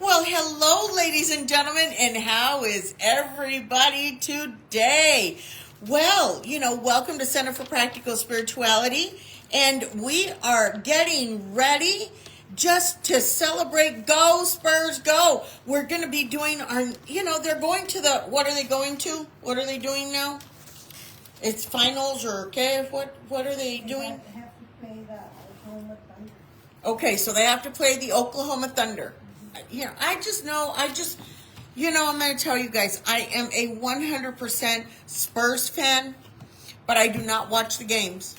Well, hello, ladies and gentlemen, and how is everybody today? Well, welcome to Center for Practical Spirituality, and we are getting ready just to celebrate. Go, Spurs, go! We're going to be doing our, they're going to the, what are they going to? What are they doing now? It's finals or, okay, what are they doing? They have to play the Oklahoma Thunder. Okay, so they have to play the Oklahoma Thunder. I'm going to tell you guys, I am a 100% Spurs fan, but I do not watch the games.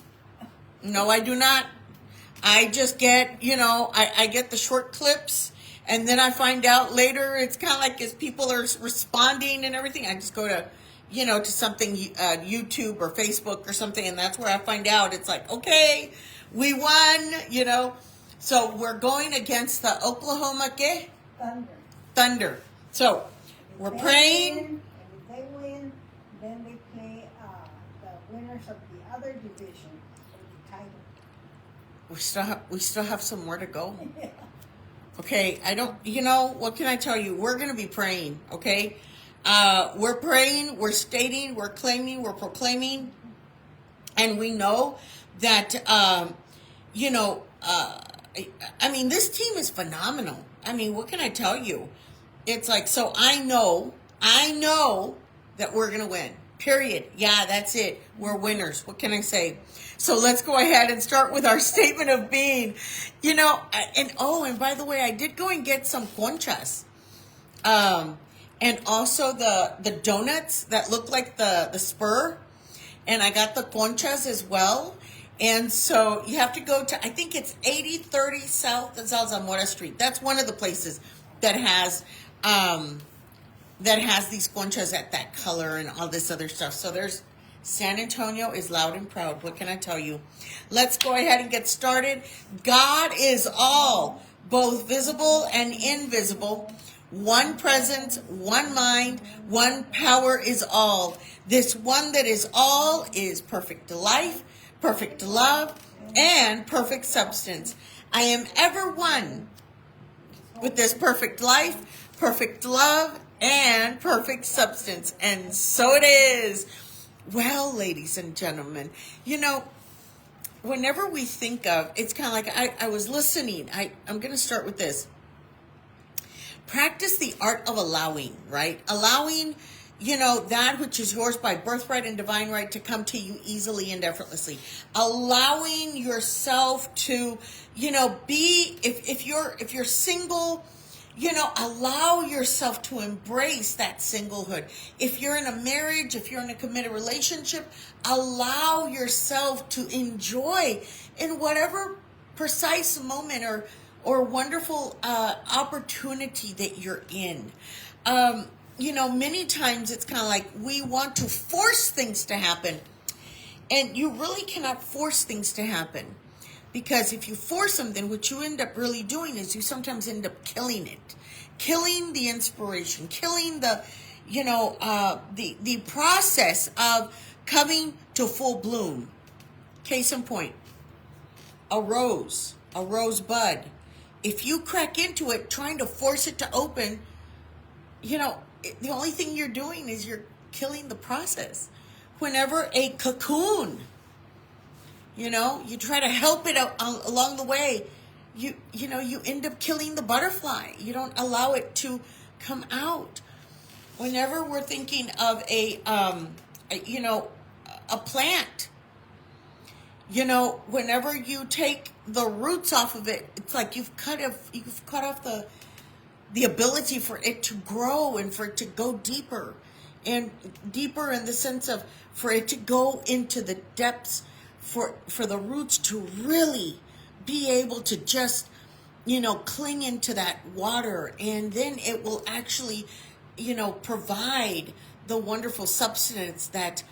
No, I do not. I just get, I get the short clips, and then I find out later, it's kind of like as people are responding and everything, I just go to, to something, YouTube or Facebook or something, and that's where I find out. It's like, okay, we won, So we're going against the Oklahoma Thunder. So we're praying. If they win, then they play the winners of the other division for the title. We still have some more to go. Yeah. Okay, what can I tell you? We're going to be praying, okay? We're praying, we're stating, we're claiming, we're proclaiming, and we know that, this team is phenomenal. What can I tell you? It's like, so I know that we're going to win. Period. Yeah, that's it. We're winners. What can I say? So let's go ahead and start with our statement of being. And by the way, I did go and get some conchas. And also the donuts that look like the spur. And I got the conchas as well. And so you have to go to, I think it's 8030 South Zamora Street. That's one of the places that has these conchas at that color and all this other stuff. So there's San Antonio is loud and proud. What can I tell you? Let's go ahead and get started. God is all, both visible and invisible. One presence, one mind, one power is all. This one that is all is perfect life, perfect love, and perfect substance. I am ever one with this perfect life, perfect love, and perfect substance. And so it is. Well, ladies and gentlemen, whenever we think of, it's kind of like I was listening. I'm going to start with this. Practice the art of allowing, right? Allowing, that which is yours by birthright and divine right to come to you easily and effortlessly. Allowing yourself to, be, if you're single, allow yourself to embrace that singlehood. If you're in a marriage, if you're in a committed relationship, allow yourself to enjoy in whatever precise moment or wonderful opportunity that you're in. Many times it's kind of like we want to force things to happen. And you really cannot force things to happen. Because if you force them, then what you end up really doing is you sometimes end up killing it. Killing the inspiration. Killing the process of coming to full bloom. Case in point. A rose bud. If you crack into it, trying to force it to open, the only thing you're doing is you're killing the process. Whenever a cocoon, you try to help it out along the way, you end up killing the butterfly. You don't allow it to come out. Whenever we're thinking of a plant, whenever you take the roots off of it, it's like you've cut off the ability for it to grow and for it to go deeper and deeper in the sense of for it to go into the depths, for the roots to really be able to just, cling into that water, and then it will actually, provide the wonderful substance that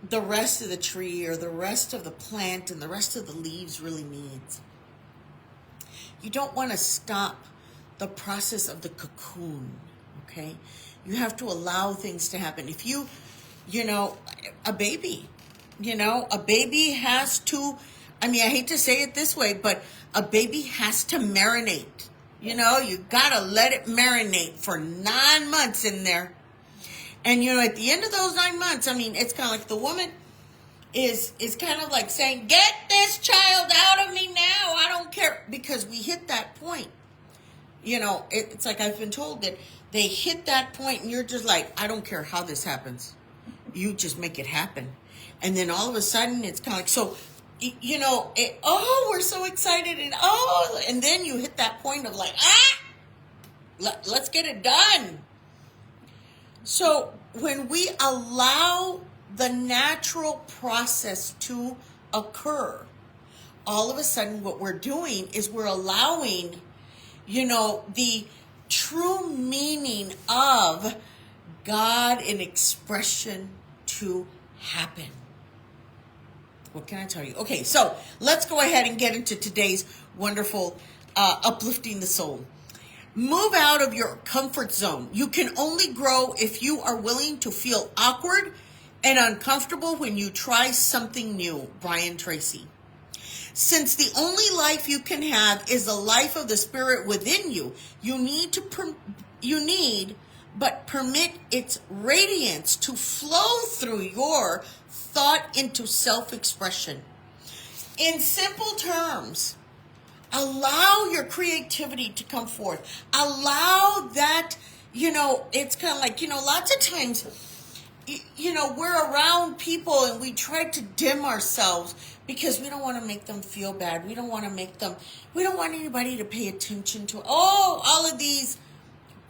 the rest of the tree or the rest of the plant and the rest of the leaves really needs. You don't want to stop the process of the cocoon, okay? You have to allow things to happen. If a baby has to, I hate to say it this way, but a baby has to marinate You know, you gotta let it marinate for 9 months in there. And you know, at the end of those 9 months, I mean, it's kind of like the woman is kind of like saying, get this child out of me now. I don't care. Because we hit that point. You know, it's like I've been told that they hit that point and you're just like, I don't care how this happens. You just make it happen. And then all of a sudden it's kind of like, so, you know, we're so excited. And then you hit that point of like, let's get it done. So when we allow the natural process to occur, all of a sudden what we're doing is we're allowing, you know, the true meaning of God in expression to happen. What can I tell you? Okay, so let's go ahead and get into today's wonderful Uplifting the Soul. Move out of your comfort zone. You can only grow if you are willing to feel awkward and uncomfortable when you try something new. Brian Tracy. Since the only life you can have is the life of the Spirit within you, you need but permit its radiance to flow through your thought into self-expression. In simple terms, allow your creativity to come forth. Allow that, you know, it's kind of like, you know, lots of times, you know, we're around people and we try to dim ourselves because we don't want to make them feel bad. We don't want anybody to pay attention to, all of these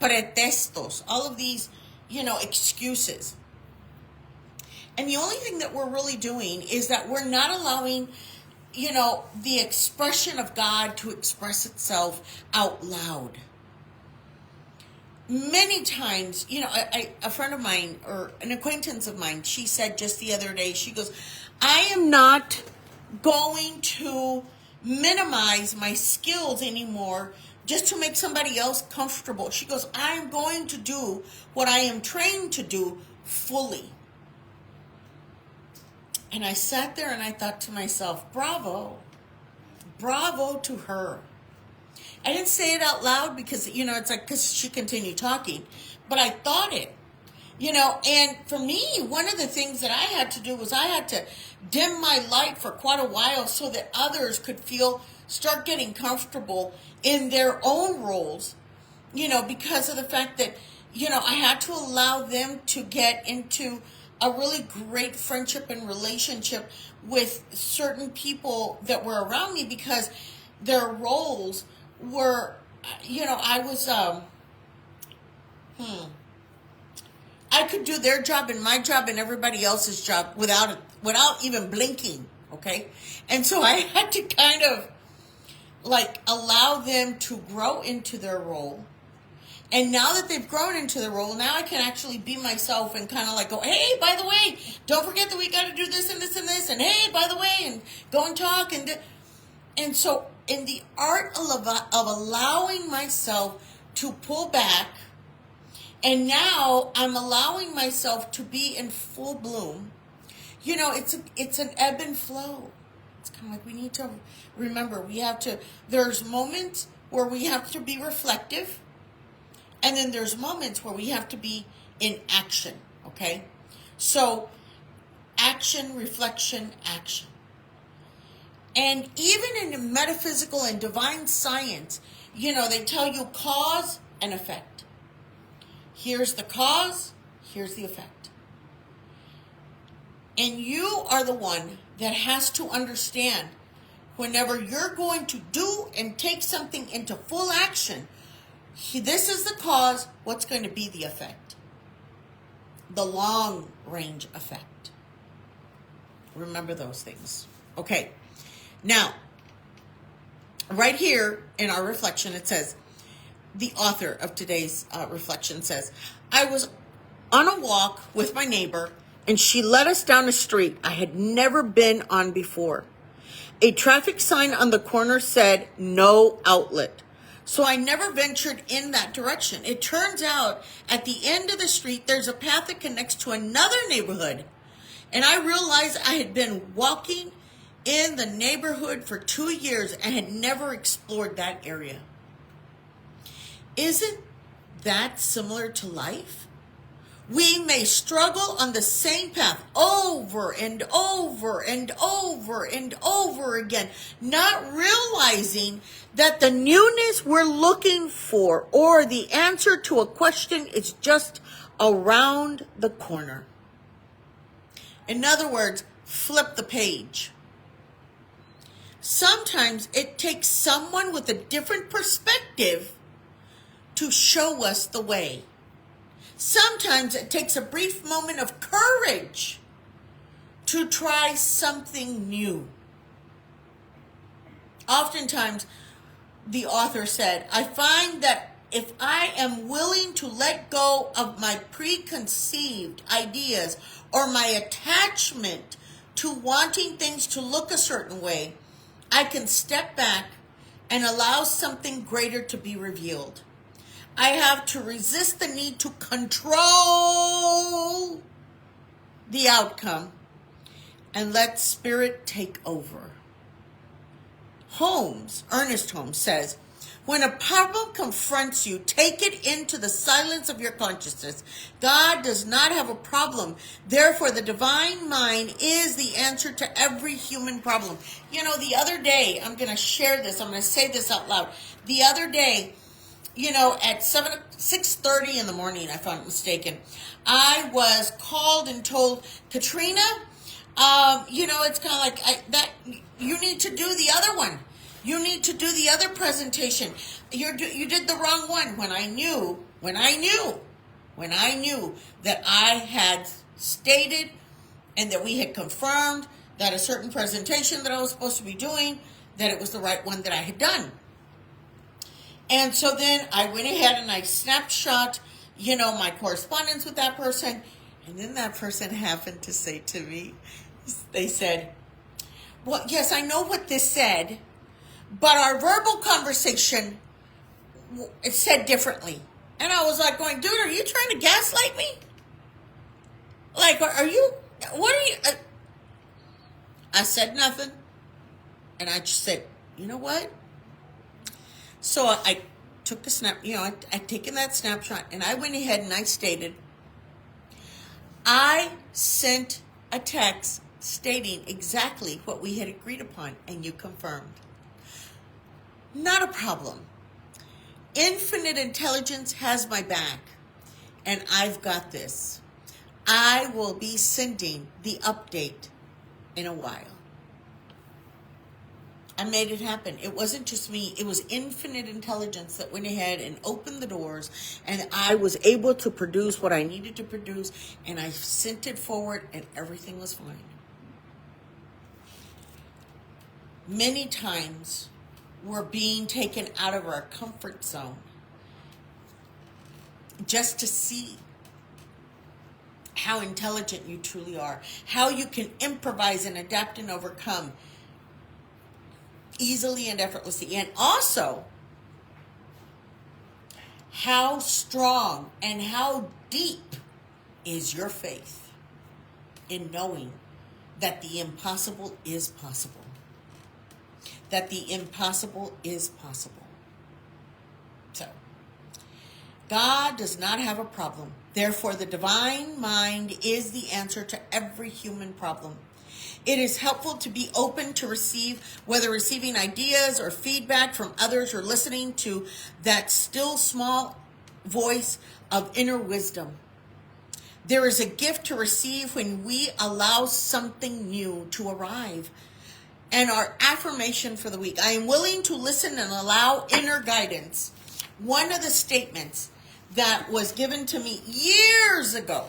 pretextos, all of these, you know, excuses. And the only thing that we're really doing is that we're not allowing, you know, the expression of God to express itself out loud. Many times, you know, a friend of mine or an acquaintance of mine, she said just the other day, she goes, I am not going to minimize my skills anymore just to make somebody else comfortable. She goes, I'm going to do what I am trained to do fully. And I sat there and I thought to myself, bravo to her. I didn't say it out loud because, you know, it's like, because she continued talking, but I thought it, you know, and for me, one of the things that I had to do was I had to dim my light for quite a while so that others could start getting comfortable in their own roles, you know, because of the fact that, you know, I had to allow them to get into a really great friendship and relationship with certain people that were around me because their roles were, you know, I was, I could do their job and my job and everybody else's job without even blinking, okay? And so I had to kind of like allow them to grow into their role. And now that they've grown into the role, now I can actually be myself and kind of like go, hey, by the way, don't forget that we got to do this and this and this. And hey, by the way, and go and talk. And so in the art of allowing myself to pull back, and now I'm allowing myself to be in full bloom. You know, it's an ebb and flow. It's kind of like we need to remember, there's moments where we have to be reflective. And then there's moments where we have to be in action, okay? So, action, reflection, action. And even in metaphysical and divine science, you know, they tell you cause and effect. Here's the cause, here's the effect. And you are the one that has to understand whenever you're going to do and take something into full action, this is the cause, what's going to be the effect? The long range effect. Remember those things. Okay. Now, right here in our reflection, it says, the author of today's reflection says, I was on a walk with my neighbor and she led us down a street I had never been on before. A traffic sign on the corner said, no outlet. So I never ventured in that direction. It turns out at the end of the street, there's a path that connects to another neighborhood. And I realized I had been walking in the neighborhood for 2 years and had never explored that area. Isn't that similar to life? We may struggle on the same path over and over and over and over again, not realizing that the newness we're looking for or the answer to a question is just around the corner. In other words, flip the page. Sometimes it takes someone with a different perspective to show us the way. Sometimes it takes a brief moment of courage to try something new. Oftentimes, the author said, I find that if I am willing to let go of my preconceived ideas or my attachment to wanting things to look a certain way, I can step back and allow something greater to be revealed. I have to resist the need to control the outcome and let spirit take over. Ernest Holmes says, when a problem confronts you, take it into the silence of your consciousness. God does not have a problem. Therefore, the divine mind is the answer to every human problem. You know, the other day, I'm going to share this. I'm going to say this out loud. The other day, at 6:30 in the morning, if I'm not mistaken, I was called and told, Katrina, it's kind of like that. You need to do the other one. You need to do the other presentation. You did the wrong one. When I knew that I had stated and that we had confirmed that a certain presentation that I was supposed to be doing, that it was the right one that I had done. And so then I went ahead and I snapshot, my correspondence with that person. And then that person happened to say to me, they said, well, yes, I know what this said, but our verbal conversation, it said differently. And I was like going, dude, are you trying to gaslight me? Like, what are you? I said nothing. And I just said, you know what? So I took the snap, I'd taken that snapshot, and I went ahead and I stated, I sent a text stating exactly what we had agreed upon, and you confirmed. Not a problem. Infinite intelligence has my back, and I've got this. I will be sending the update in a while. I made it happen. It wasn't just me. It was infinite intelligence that went ahead and opened the doors, and I was able to produce what I needed to produce, and I sent it forward, and everything was fine. Many times, we're being taken out of our comfort zone just to see how intelligent you truly are, how you can improvise and adapt and overcome easily and effortlessly, and also how strong and how deep is your faith in knowing that the impossible is possible. That the impossible is possible. So, God does not have a problem. Therefore, the divine mind is the answer to every human problem. It is helpful to be open to receive, whether receiving ideas or feedback from others or listening to that still small voice of inner wisdom. There is a gift to receive when we allow something new to arrive. And our affirmation for the week, I am willing to listen and allow inner guidance. One of the statements that was given to me years ago,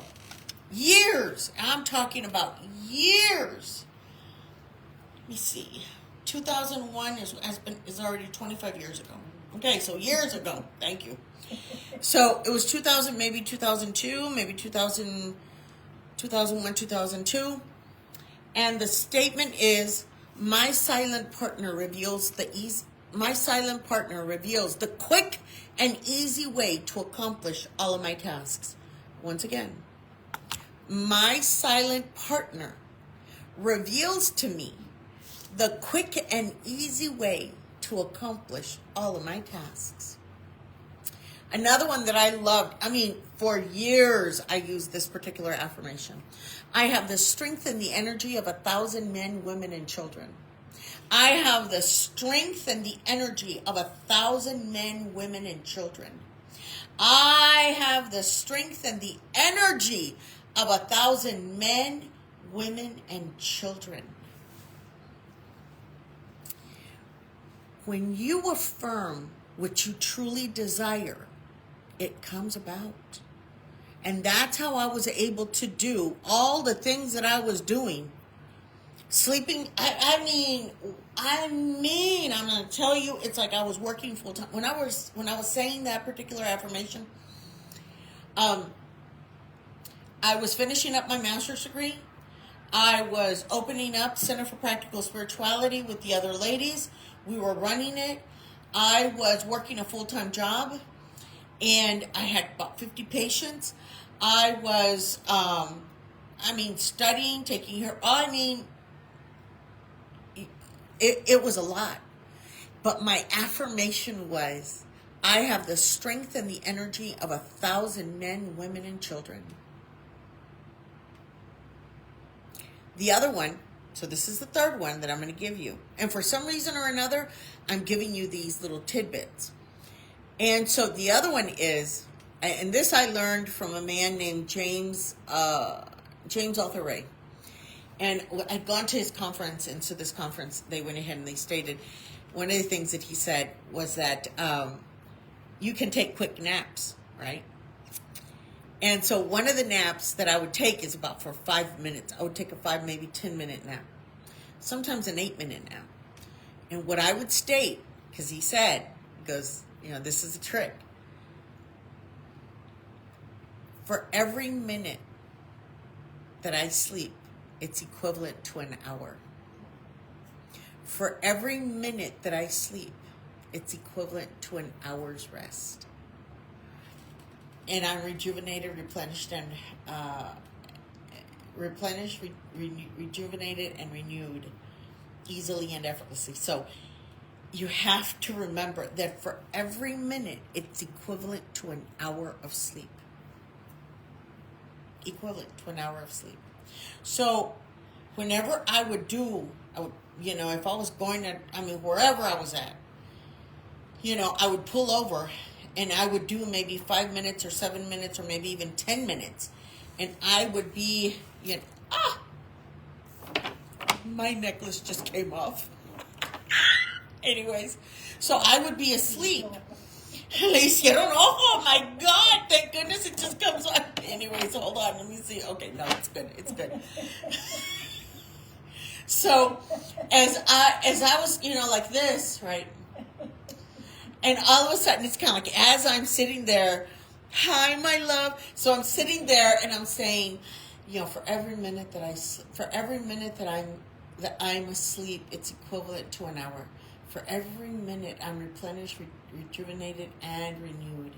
I'm talking about years. Let me see, 2001 is already 25 years ago. Okay, so years ago, thank you. So it was 2000, maybe 2002, maybe 2000, 2001, 2002. And the statement is, my silent partner reveals the quick and easy way to accomplish all of my tasks. Once again, my silent partner reveals to me the quick and easy way to accomplish all of my tasks. Another one that I loved, I mean, for years I used this particular affirmation. I have the strength and the energy of 1,000 men, women, and children. I have the strength and the energy of 1,000 men, women, and children. I have the strength and the energy of 1,000 men, women, and children. When you affirm what you truly desire, it comes about. And that's how I was able to do all the things that I was doing. Sleeping, I mean, I'm going to tell you, it's like I was working full time. When I was saying that particular affirmation, I was finishing up my master's degree. I was opening up Center for Practical Spirituality with the other ladies. We were running it. I was working a full-time job, and I had about 50 patients. I was, studying, taking her, it was a lot. But my affirmation was, I have the strength and the energy of 1,000 men, women, and children. The other one, so this is the third one that I'm going to give you. And for some reason or another, I'm giving you these little tidbits. And so the other one is, and this I learned from a man named James Arthur Ray. And I'd gone to his conference, and so this conference, they went ahead and they stated, one of the things that he said was that you can take quick naps, right? And so one of the naps that I would take is about for 5 minutes. I would take a 5, maybe 10-minute nap. Sometimes an 8-minute nap. And what I would state, because he said, goes, this is a trick. For every minute that I sleep, it's equivalent to an hour. For every minute that I sleep, it's equivalent to an hour's rest. And I'm rejuvenated, replenished, and rejuvenated, and renewed easily and effortlessly. So you have to remember that for every minute, it's equivalent to an hour of sleep. Equivalent to an hour of sleep. So whenever I would, if I was going to, wherever I was at, I would pull over and I would do maybe 5 minutes or 7 minutes or maybe even 10 minutes. And I would be, my necklace just came off. Anyways, so I would be asleep. Oh my God, thank goodness it just comes on. Anyways, hold on, let me see. Okay, no, it's good. So, as I was, like this, right? And all of a sudden, it's kind of like as I'm sitting there, hi, my love. So I'm sitting there and I'm saying, for every minute that I'm asleep, it's equivalent to an hour. For every minute I'm replenished, rejuvenated, and renewed.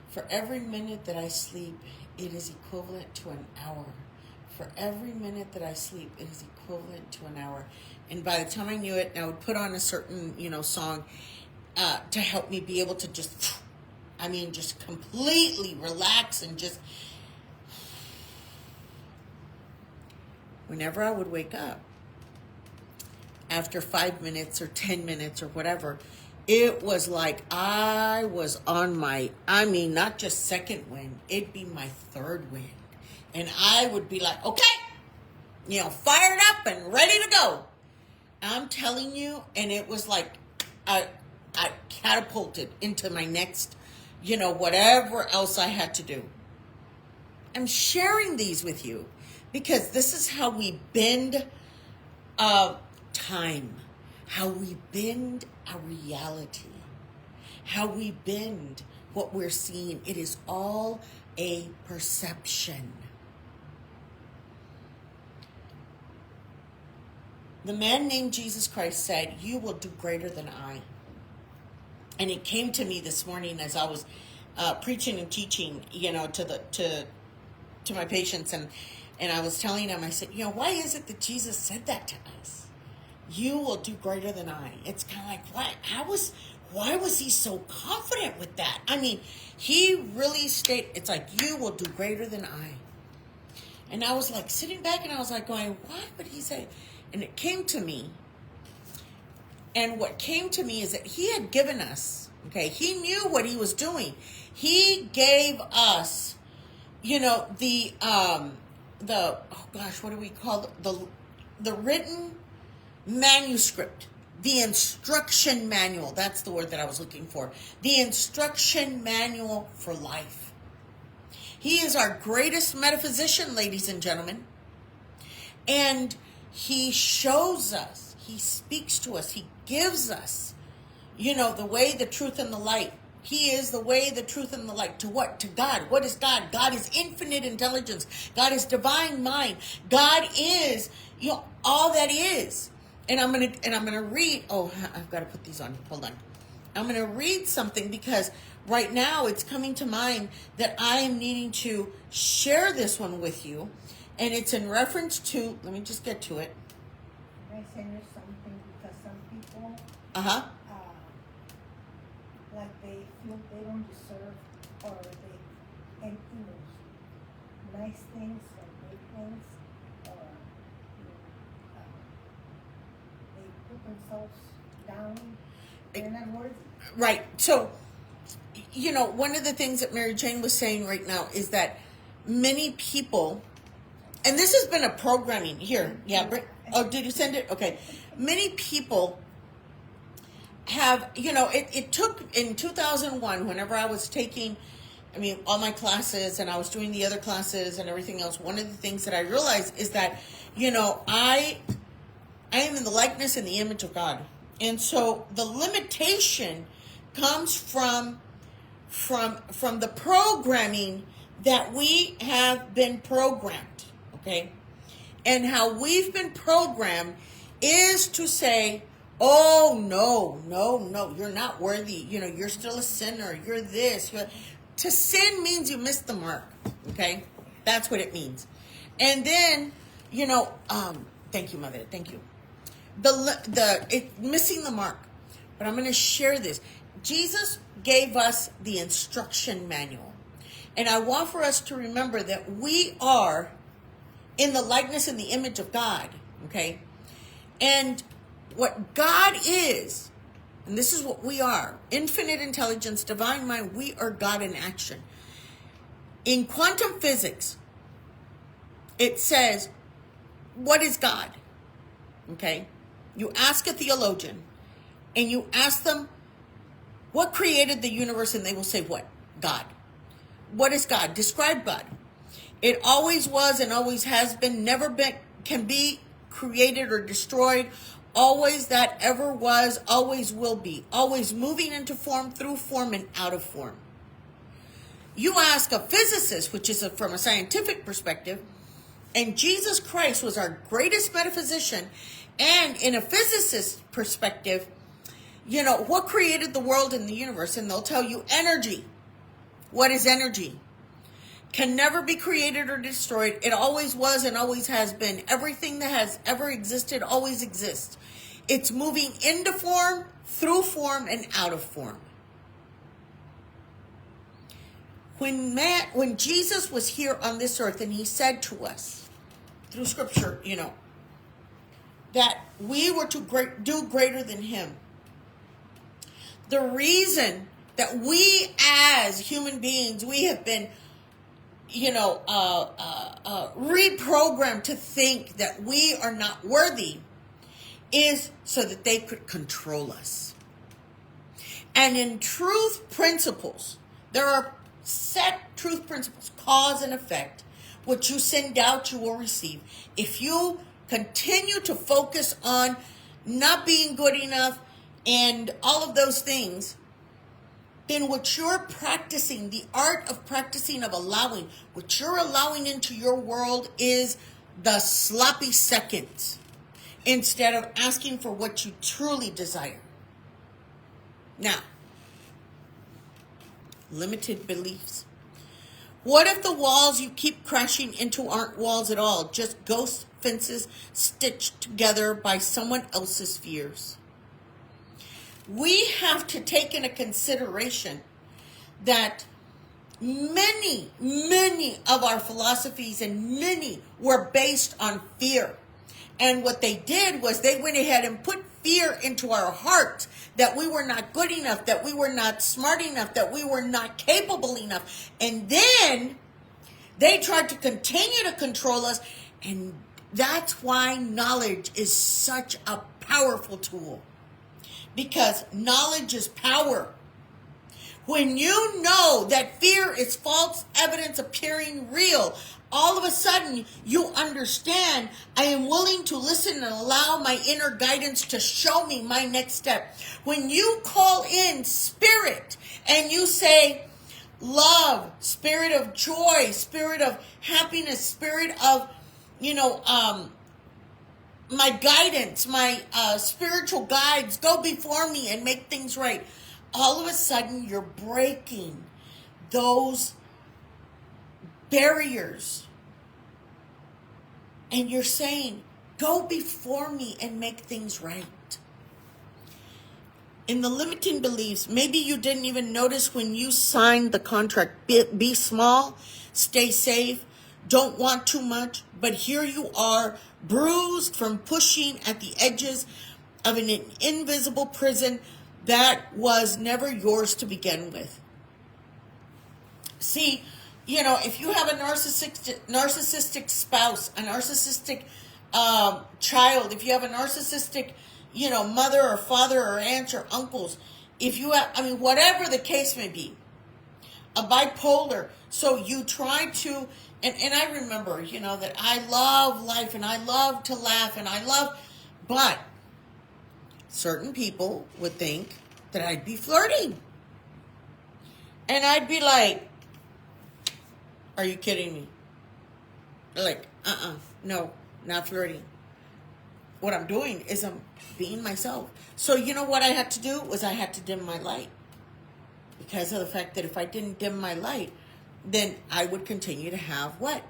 For every minute that I sleep, it is equivalent to an hour. For every minute that I sleep, it is equivalent to an hour. And by the time I knew it, I would put on a certain, song to help me be able to just completely relax and just... Whenever I would wake up, after 5 minutes or 10 minutes or whatever, it was like I was on my, not just second wind, it'd be my third wind. And I would be like, okay, fired up and ready to go. I'm telling you, and it was like I catapulted into my next, whatever else I had to do. I'm sharing these with you because this is how we bend time, how we bend our reality, how we bend what we're seeing. It is all a perception. The man named Jesus Christ said, "You will do greater than I." And it came to me this morning as I was preaching and teaching, to my patients, and I was telling them, I said, why is it that Jesus said that to us? You will do greater than I. It's kind of like, what? why was he so confident with that? I mean, he really it's like, you will do greater than I. And I was like sitting back and I was like going, why would he say? And it came to me. And what came to me is that he had given us, okay, he knew what he was doing. He gave us, you know, oh gosh, what do we call it? The written manuscript, the instruction manual. That's the word that I was looking for. The instruction manual for life. He is our greatest metaphysician, ladies and gentlemen. And he shows us, he speaks to us, he gives us, you know, the way, the truth, and the light. He is the way, the truth, and the light. To what? To God. What is God? God is infinite intelligence. God is divine mind. God is, you know, all that is. And I'm gonna read. Oh, I've got to put these on. Hold on. I'm gonna read something because right now it's coming to mind that I am needing to share this one with you, and it's in reference to. Let me just get to it. Can I send you something? Because some people, like they feel they don't deserve, or they, and you know, nice things or big things, or they put themselves down. They're not worthy. Right. So, you know, one of the things that Mary Jane was saying right now is that many people, and this has been a programming here. Yeah. Oh, did you send it? Okay. Many people have, you know, it took in 2001, whenever I was taking, I mean, all my classes and I was doing the other classes and everything else, one of the things that I realized is that, you know, I am in the likeness and the image of God. And so the limitation comes from the programming that we have been programmed, okay? And how we've been programmed is to say, oh, no, you're not worthy. You know, you're still a sinner. You're this. To sin means you missed the mark, okay? That's what it means. And then, you know, thank you, Mother. Thank you. Missing the mark. But I'm going to share this. Jesus gave us the instruction manual. And I want for us to remember that we are in the likeness and the image of God, okay? And what God is, and this is what we are, infinite intelligence, divine mind, we are God in action. In quantum physics, it says, what is God? Okay? You ask a theologian, and you ask them, what created the universe? And they will say, what? God. What is God? Describe God. It always was and always has been, never been, can be created or destroyed. Always that ever was, always will be. Always moving into form, through form, and out of form. You ask a physicist, which is from a scientific perspective, and Jesus Christ was our greatest metaphysician, and in a physicist perspective, you know, what created the world and the universe? And they'll tell you energy. What is energy? Can never be created or destroyed. It always was and always has been. Everything that has ever existed always exists. It's moving into form, through form, and out of form. When Jesus was here on this earth and he said to us, through scripture, you know, that we were to do greater than him. The reason that we as human beings, we have been, you know, reprogrammed to think that we are not worthy is so that they could control us. And in truth principles, there are set truth principles, cause and effect. What you send out, you will receive. If you continue to focus on not being good enough and all of those things, then what you're practicing, the art of practicing, of allowing, what you're allowing into your world is the sloppy seconds instead of asking for what you truly desire. Now, limited beliefs. What if the walls you keep crashing into aren't walls at all, just ghost fences stitched together by someone else's fears? we have to take into consideration that many of our philosophies and many were based on fear. And what they did was they went ahead and put fear into our hearts that we were not good enough, that we were not smart enough, that we were not capable enough. And then they tried to continue to control us. And that's why knowledge is such a powerful tool. Because knowledge is power. When you know that fear is false evidence appearing real, all of a sudden you understand, I am willing to listen and allow my inner guidance to show me my next step. When you call in spirit and you say, love, spirit of joy, spirit of happiness, spirit of, my guidance, my spiritual guides, go before me and make things right. All of a sudden, you're breaking those barriers. And you're saying, go before me and make things right. In the limiting beliefs, maybe you didn't even notice when you signed the contract. Be small, stay safe, don't want too much. But here you are, bruised from pushing at the edges of an invisible prison that was never yours to begin with. See, if you have a narcissistic spouse, a narcissistic child, if you have a narcissistic, mother or father or aunts or uncles, if you have, whatever the case may be, a bipolar, so you try to, and I remember, that I love life and I love to laugh and but certain people would think that I'd be flirting. And I'd be like, are you kidding me? Like, no, not flirting. What I'm doing is I'm being myself. So you know what I had to do was I had to dim my light. Because of the fact that if I didn't dim my light, then I would continue to have what?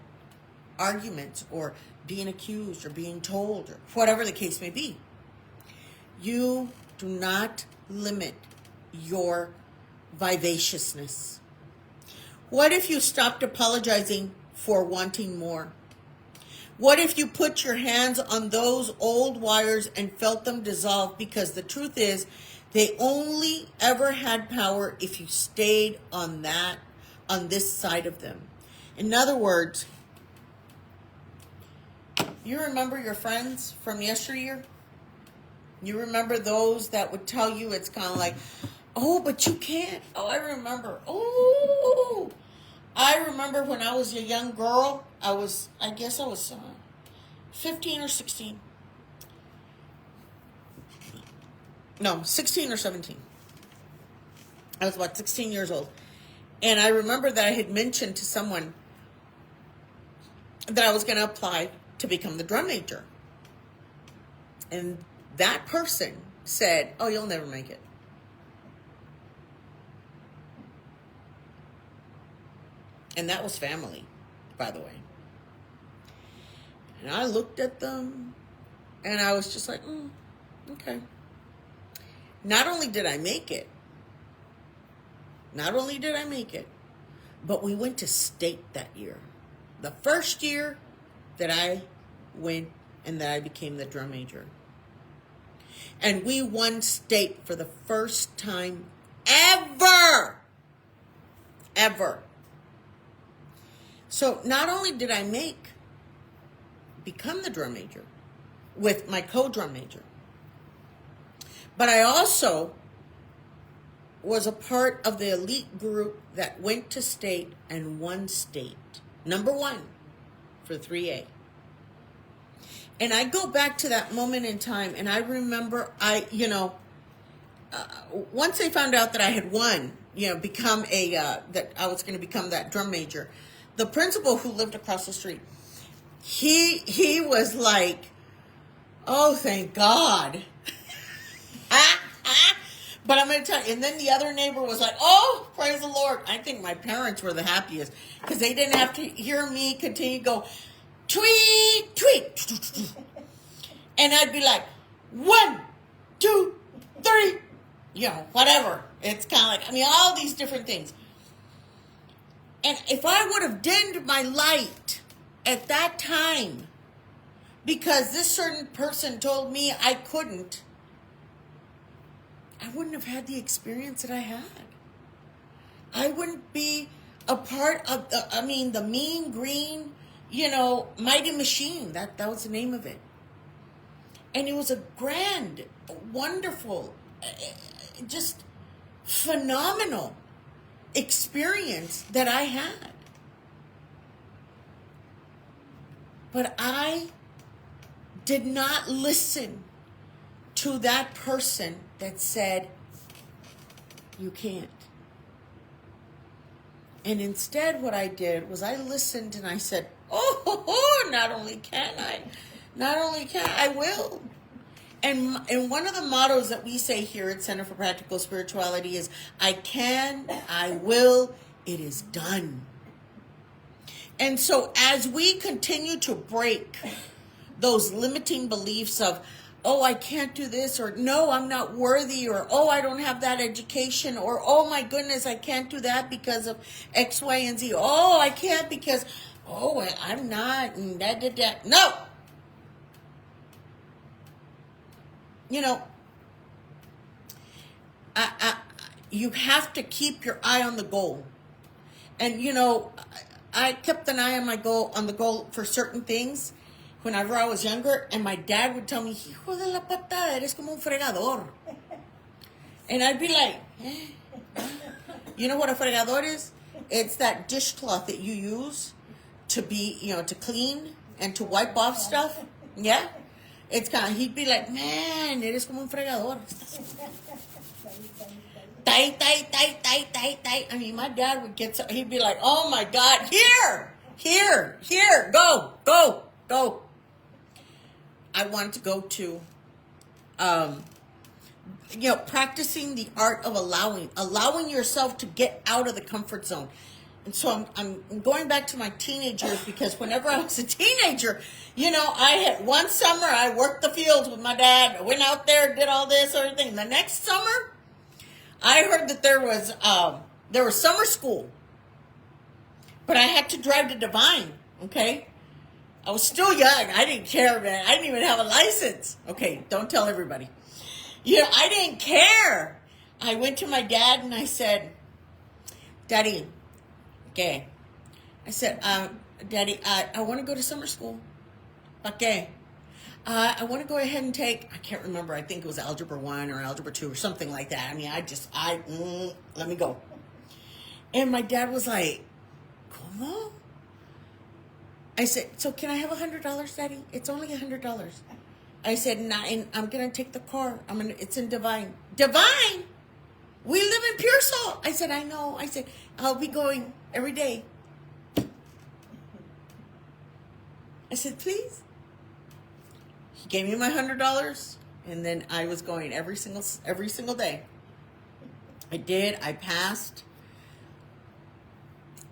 Arguments or being accused or being told or whatever the case may be. You do not limit your vivaciousness. What if you stopped apologizing for wanting more? What if you put your hands on those old wires and felt them dissolve? Because the truth is, they only ever had power if you stayed on this side of them. In other words, you remember your friends from yesteryear? You remember those that would tell you it's kind of like, oh, but you can't. Oh, I remember. Oh, I remember when I was a young girl. I guess I was 15 or 16. No, 16 or 17. I was about 16 years old. And I remember that I had mentioned to someone that I was going to apply to become the drum major. And that person said, oh, you'll never make it. And that was family, by the way. And I looked at them and I was just like, okay. Not only did I make it, but we went to state that year. The first year that I went and that I became the drum major. And we won state for the first time ever. So not only did I become the drum major with my co-drum major, but I also was a part of the elite group that went to state and won state. Number 1 for 3A. And I go back to that moment in time, and I remember once they found out that I had won, that I was going to become that drum major, the principal who lived across the street, he was like, oh, thank God. But I'm going to tell you, and then the other neighbor was like, oh, praise the Lord. I think my parents were the happiest because they didn't have to hear me continue to go, tweet, tweet. And I'd be like, 1, 2, 3, whatever. It's kind of like, all these different things. And if I would have dimmed my light at that time because this certain person told me I couldn't, I wouldn't have had the experience that I had. I wouldn't be a part of the mean green, mighty machine. That was the name of it. And it was a grand, wonderful, just phenomenal experience that I had. But I did not listen to that person that said, you can't. And instead what I did was I listened and I said, not only can I, I will. And one of the mottos that we say here at Center for Practical Spirituality is, I can, I will, it is done. And so as we continue to break those limiting beliefs of, I can't do this, or no, I'm not worthy, or I don't have that education, or oh my goodness, I can't do that because of X, Y, and Z. I can't because, I'm not, and that. No! You have to keep your eye on the goal. And, I kept an eye on the goal for certain things whenever I was younger, and my dad would tell me, hijo de la patada, eres como un fregador. And I'd be like, You know what a fregador is? It's that dishcloth that you use to to clean and to wipe off stuff. Yeah? It's he'd be like, man, eres como un fregador. Tight. My dad would he'd be like, oh my God, here, go. I wanted to go to, practicing the art of allowing yourself to get out of the comfort zone. And so I'm going back to my teenage years, because whenever I was a teenager, I had one summer, I worked the fields with my dad. I went out there, did all this, everything. The next summer, I heard that there was summer school, but I had to drive to Divine, okay? I was still young. I didn't care, man. I didn't even have a license. Okay, don't tell everybody. I didn't care. I went to my dad and I said, Daddy, okay. I said, Daddy, I want to go to summer school. Okay. I want to go ahead and take, I can't remember, I think it was Algebra 1 or Algebra 2 or something like that. Let me go. And my dad was like, ¿Cómo? I said, so can I have $100, Daddy? It's only $100. I said, nah, and I'm going to take the car. It's in Divine. Divine? We live in Pearsall. I said, I know. I said, I'll be going every day. I said, please. He gave me my $100, and then I was going every single day. I did. I passed.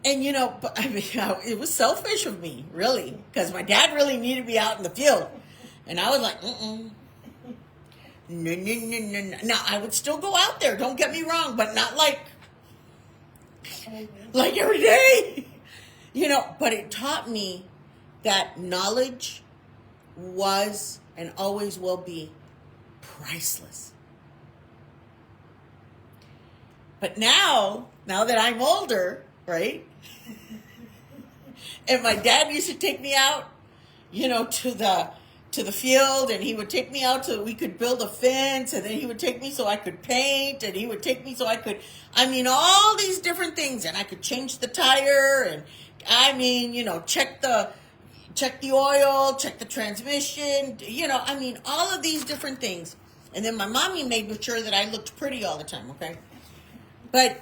And, but it was selfish of me, really, because my dad really needed me out in the field. And I was like, No. Now, I would still go out there, don't get me wrong, but not like every day. But it taught me that knowledge was and always will be priceless. But now that I'm older, right? And my dad used to take me out, to the field, and he would take me out so we could build a fence, and then he would take me so I could paint, and he would take me so I could, all these different things, and I could change the tire, and check the oil, check the transmission, all of these different things. And then my mommy made sure that I looked pretty all the time, okay? But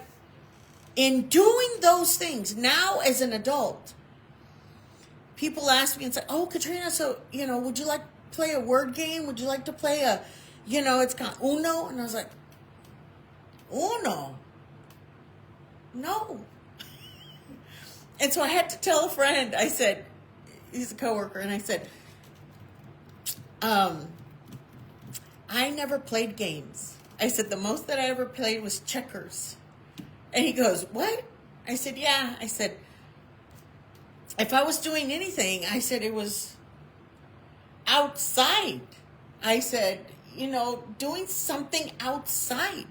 in doing those things, now as an adult, people ask me and say, oh, Katrina, so, would you like to play a word game? Would you like to play it's called Uno? And I was like, Uno? No. And so I had to tell a friend, I said, he's a coworker, and I said, I never played games. I said, the most that I ever played was checkers. And he goes, what? I said, yeah. I said, if I was doing anything, I said it was outside. I said, doing something outside.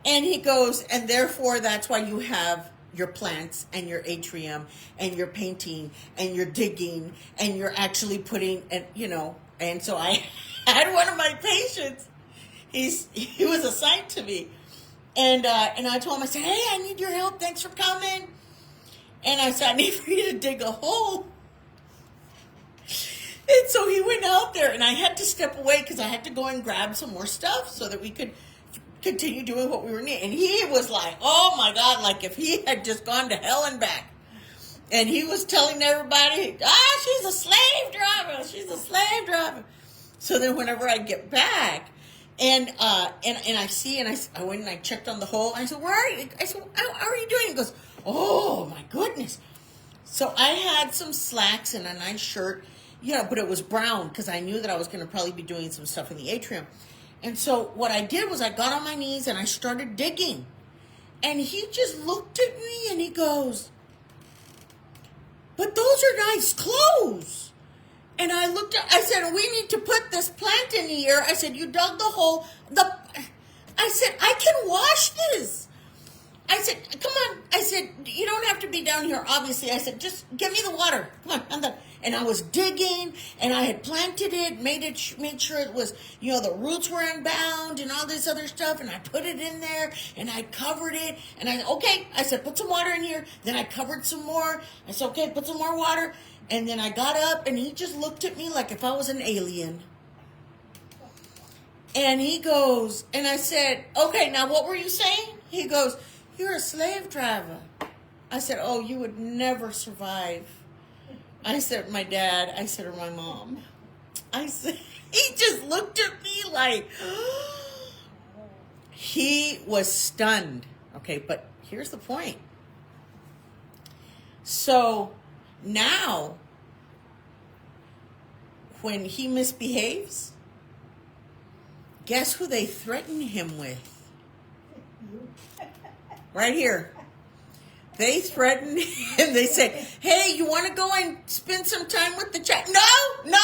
And he goes, and therefore that's why you have your plants and your atrium and your painting and your digging and you're actually putting, and so I had one of my patients. He was assigned to me. And I told him, I said, hey, I need your help. Thanks for coming. And I said, I need for you to dig a hole. And so he went out there, and I had to step away because I had to go and grab some more stuff so that we could continue doing what we were needing. And he was like, oh my God, like if he had just gone to hell and back. And he was telling everybody, she's a slave driver. She's a slave driver. So then whenever I get back, and I see, and I went and I checked on the hole. I said, where are you? I said, how are you doing? He goes, oh my goodness. So I had some slacks and a nice shirt, but it was brown because I knew that I was going to probably be doing some stuff in the atrium. And so what I did was I got on my knees and I started digging. And he just looked at me and he goes, but those are nice clothes. And I looked at, I said, we need to put this plant in here. I said, you dug the hole. I said, I can wash this. I said, come on. I said, you don't have to be down here, obviously. I said, just give me the water. Come on, I'm done. And I was digging, and I had planted it, made sure it was, the roots were unbound and all this other stuff. And I put it in there, and I covered it. And I said, okay. I said, put some water in here. Then I covered some more. I said, okay, put some more water. And then I got up, and he just looked at me like if I was an alien. And he goes, and I said, okay, now what were you saying? He goes, you're a slave driver. I said, oh, you would never survive. I said, my dad. I said, or my mom. I said, he just looked at me like, he was stunned. Okay, but here's the point. So now, when he misbehaves, guess who they threaten him with? Right here. They threaten him. They say, hey, you want to go and spend some time with the chaplain? No,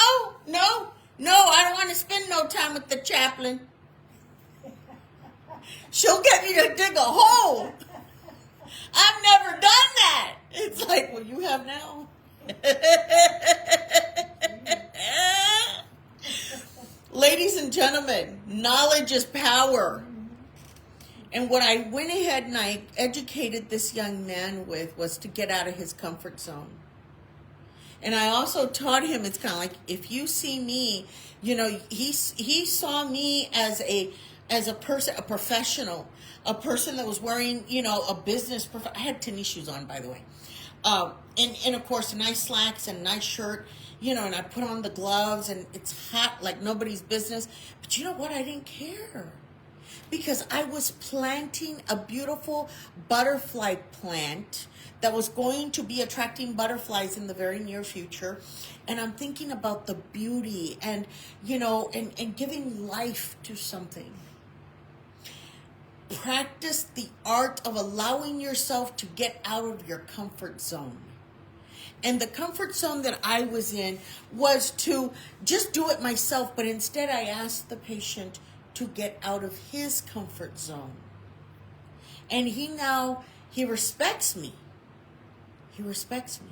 I don't want to spend no time with the chaplain. She'll get me to dig a hole. I've never done that. It's like, well, you have now. Ladies and gentlemen, knowledge is power. And what I went ahead and I educated this young man with was to get out of his comfort zone. And I also taught him, it's kind of like, if you see me, he saw me as a person, a professional, a person that was wearing, a business, I had tennis shoes on, by the way. And of course, nice slacks and nice shirt, and I put on the gloves and it's hot like nobody's business. But you know what? I didn't care. Because I was planting a beautiful butterfly plant that was going to be attracting butterflies in the very near future. And I'm thinking about the beauty and, and giving life to something. Practice the art of allowing yourself to get out of your comfort zone. And the comfort zone that I was in was to just do it myself, but instead I asked the patient to get out of his comfort zone. And he respects me. He respects me.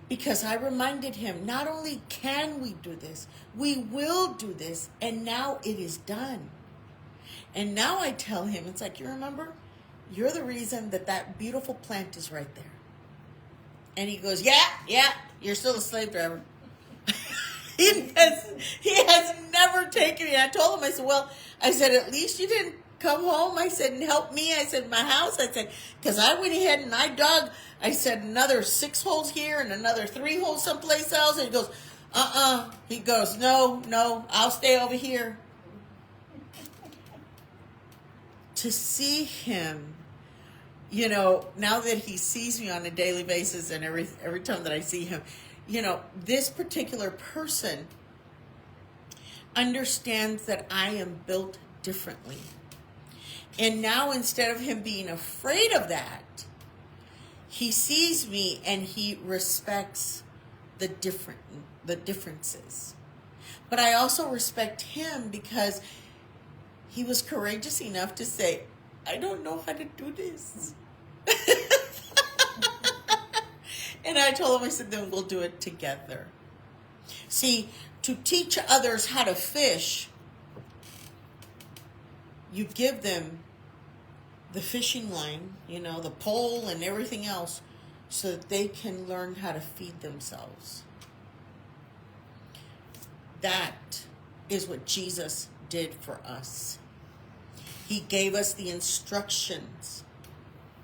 Because I reminded him, not only can we do this, we will do this, and now it is done. And now I tell him, it's like, you remember? You're the reason that beautiful plant is right there. And he goes, yeah, you're still a slave driver. He has never taken me. I told him, I said, at least you didn't come home. I said, and help me. I said, my house. I said, because I went ahead and I dug. I said, another 6 holes here and another 3 holes someplace else. And he goes, He goes, no, I'll stay over here. To see him, now that he sees me on a daily basis and every time that I see him, this particular person understands that I am built differently. And now, instead of him being afraid of that, he sees me and he respects the differences. But I also respect him because he was courageous enough to say, I don't know how to do this. And I told him, I said, then we'll do it together. See, to teach others how to fish, you give them the fishing line, the pole and everything else, so that they can learn how to feed themselves. That is what Jesus did for us. He gave us the instructions,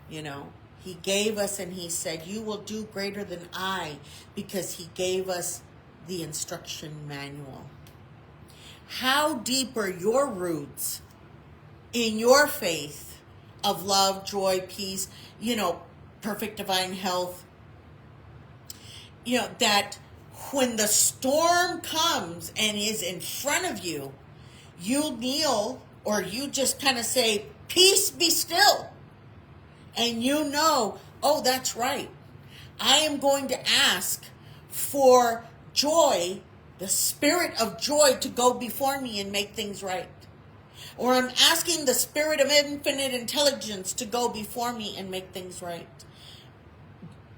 He gave us and he said, you will do greater than I, because he gave us the instruction manual. How deep are your roots in your faith of love, joy, peace, perfect divine health? That when the storm comes and is in front of you, you kneel or you just kind of say, peace, be still. And oh, that's right. I am going to ask for joy, the spirit of joy, to go before me and make things right. Or I'm asking the spirit of infinite intelligence to go before me and make things right.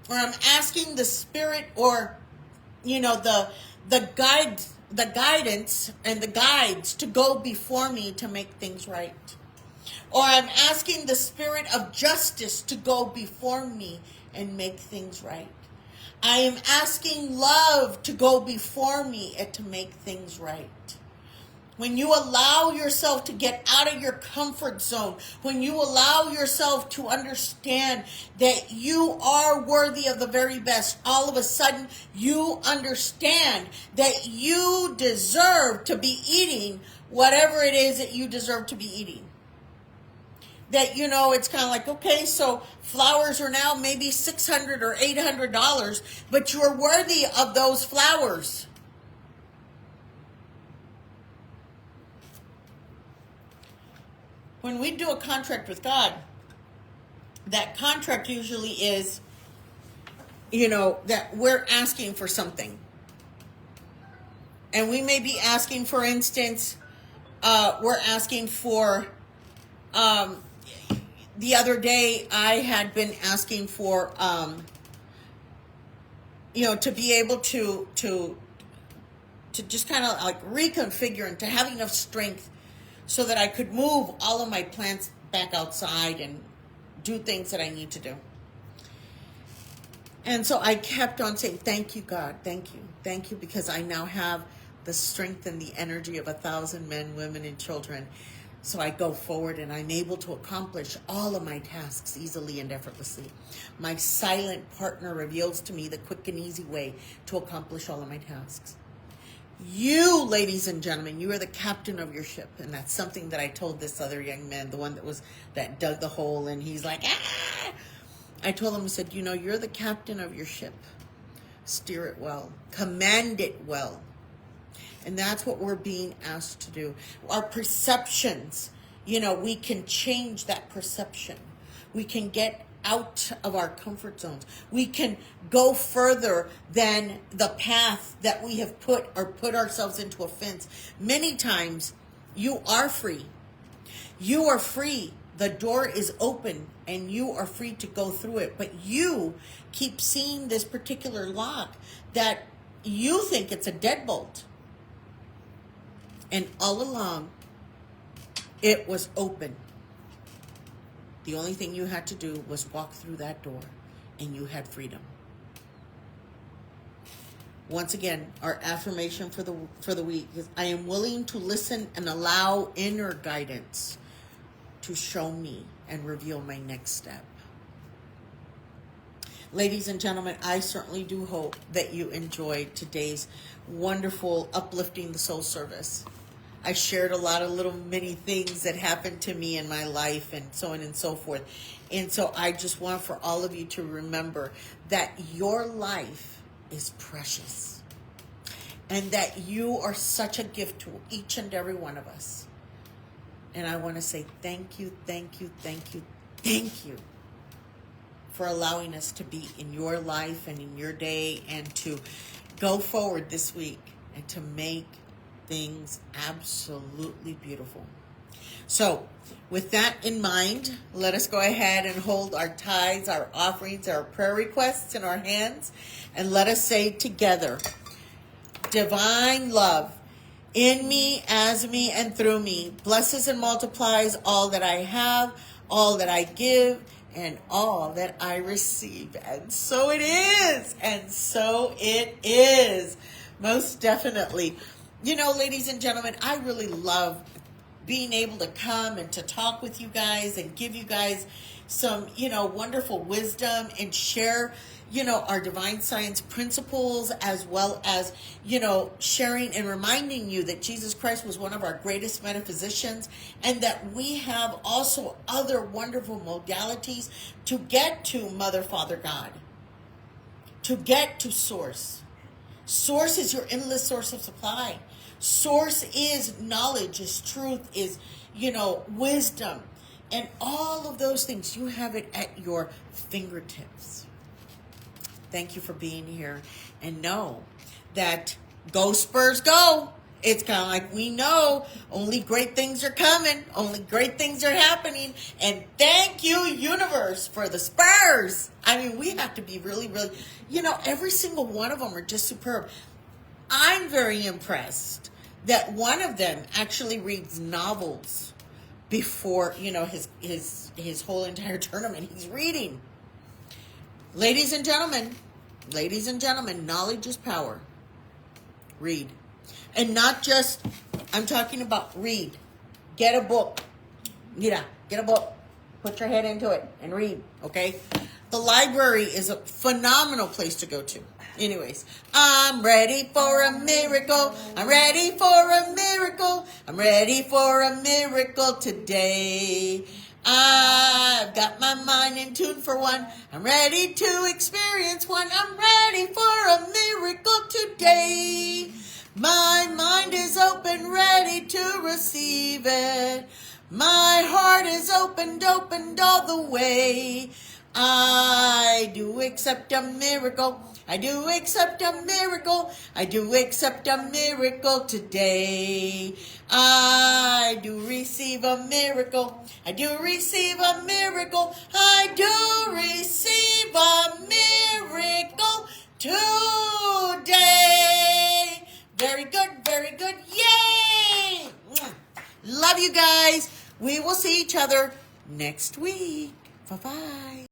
Or I'm asking the spirit or, the guidance and the guides to go before me to make things right. Or I'm asking the spirit of justice to go before me and make things right. I am asking love to go before me and to make things right. When you allow yourself to get out of your comfort zone, when you allow yourself to understand that you are worthy of the very best, all of a sudden you understand that you deserve to be eating whatever it is that you deserve to be eating. That, it's kind of like, okay, so flowers are now maybe $600 or $800, but you're worthy of those flowers. When we do a contract with God, that contract usually is, that we're asking for something. And we may be asking, for instance, we're asking for, the other day I had been asking for, to be able to just kind of like reconfigure and to have enough strength so that I could move all of my plants back outside and do things that I need to do. And so I kept on saying, thank you, God, thank you. Thank you, because I now have the strength and the energy of 1,000 men, women, and children. So I go forward and I'm able to accomplish all of my tasks easily and effortlessly. My silent partner reveals to me the quick and easy way to accomplish all of my tasks. You, ladies and gentlemen, you are the captain of your ship. And that's something that I told this other young man, the one that dug the hole, and he's like, ah! I told him, I said, you're the captain of your ship. Steer it well. Command it well. And that's what we're being asked to do. Our perceptions, we can change that perception. We can get out of our comfort zones. We can go further than the path that we have put ourselves into a fence. Many times, you are free. You are free. The door is open and you are free to go through it. But you keep seeing this particular lock that you think it's a deadbolt. And all along, it was open. The only thing you had to do was walk through that door and you had freedom. Once again, our affirmation for the week is, I am willing to listen and allow inner guidance to show me and reveal my next step. Ladies and gentlemen, I certainly do hope that you enjoyed today's wonderful Uplifting the Soul service. I shared a lot of little mini things that happened to me in my life and so on and so forth. And so I just want for all of you to remember that your life is precious and that you are such a gift to each and every one of us. And I want to say thank you, thank you, thank you, thank you for allowing us to be in your life and in your day and to go forward this week and to make things absolutely beautiful. So, with that in mind, let us go ahead and hold our tithes, our offerings, our prayer requests in our hands, and let us say together, divine love in me, as me, and through me, blesses and multiplies all that I have, all that I give, and all that I receive. And so it is. And so it is. Most definitely. You know, ladies and gentlemen, I really love being able to come and to talk with you guys and give you guys some, wonderful wisdom and share, our divine science principles, as well as, sharing and reminding you that Jesus Christ was one of our greatest metaphysicians, and that we have also other wonderful modalities to get to Mother, Father, God, to get to Source. Source is your endless source of supply. Source is knowledge, is truth, is, wisdom. And all of those things, you have it at your fingertips. Thank you for being here. And know that go Spurs go. It's kind of like we know only great things are coming. Only great things are happening. And thank you, universe, for the Spurs. I mean, we have to be really, really, every single one of them are just superb. I'm very impressed that one of them actually reads novels before, his whole entire tournament. He's reading. Ladies and gentlemen, knowledge is power. Read. And not just, I'm talking about read. Get a book. Get a book. Put your head into it and read, okay? The library is a phenomenal place to go to. Anyways, I'm ready for a miracle. I'm ready for a miracle. I'm ready for a miracle today. I've got my mind in tune for one. I'm ready to experience one. I'm ready for a miracle today. My mind is open, ready to receive it. My heart is opened all the way. I do accept a miracle. I do accept a miracle. I do accept a miracle today. I do receive a miracle. I do receive a miracle. I do receive a miracle today. Very good, very good. Yay! Love you guys. We will see each other next week. Bye-bye.